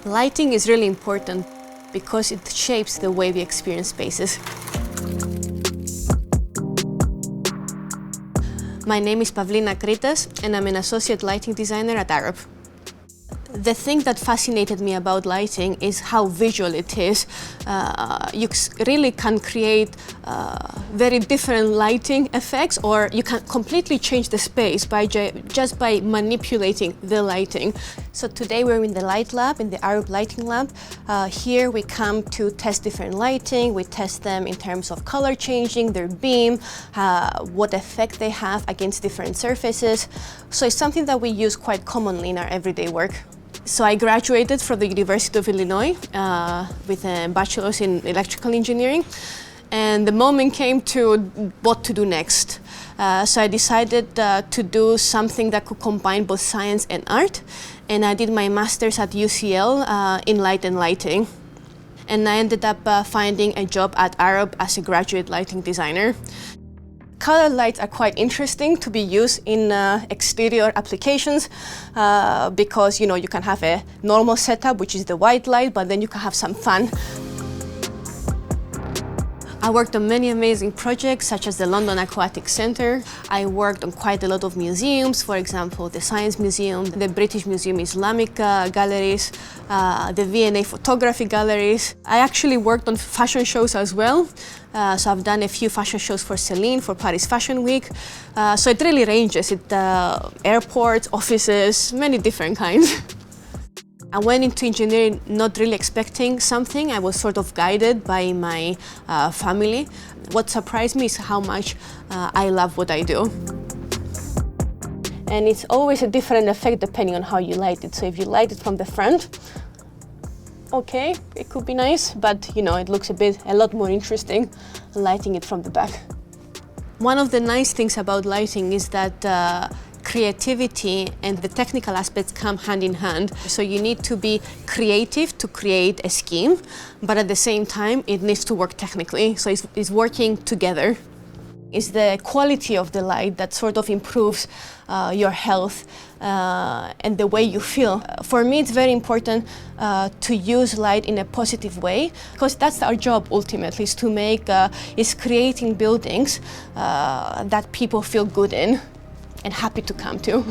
Lighting is really important because it shapes the way we experience spaces. My name is Pavlina Akritas and I'm an associate lighting designer at Arup. The thing that fascinated me about lighting is how visual it is. You really can create very different lighting effects, or you can completely change the space by just by manipulating the lighting. So today we're in the Light Lab, in the Arup Lighting Lab. Here we come to test different lighting. We test them in terms of color changing, their beam, what effect they have against different surfaces. So it's something that we use quite commonly in our everyday work. So I graduated from the University of Illinois with a bachelor's in electrical engineering, and the moment came to what to do next. So I decided to do something that could combine both science and art, and I did my master's at UCL in light and lighting. And I ended up finding a job at Arup as a graduate lighting designer. Colored lights are quite interesting to be used in exterior applications because you can have a normal setup, which is the white light, but then you can have some fun. I worked on many amazing projects, such as the London Aquatic Centre. I worked on quite a lot of museums, for example, the Science Museum, the British Museum Islamic galleries, the V&A photography galleries. I actually worked on fashion shows as well. So I've done a few fashion shows for Celine, for Paris Fashion Week. So it really ranges. Airports, offices, many different kinds. I went into engineering not really expecting something. I was sort of guided by my family. What surprised me is how much I love what I do. And it's always a different effect depending on how you light it. So if you light it from the front, okay, it could be nice, but it looks a lot more interesting lighting it from the back. One of the nice things about lighting is that creativity and the technical aspects come hand in hand. So you need to be creative to create a scheme, but at the same time, it needs to work technically. So it's working together. It's the quality of the light that sort of improves your health and the way you feel. For me, it's very important to use light in a positive way, because that's our job ultimately, is creating buildings that people feel good in and happy to come to.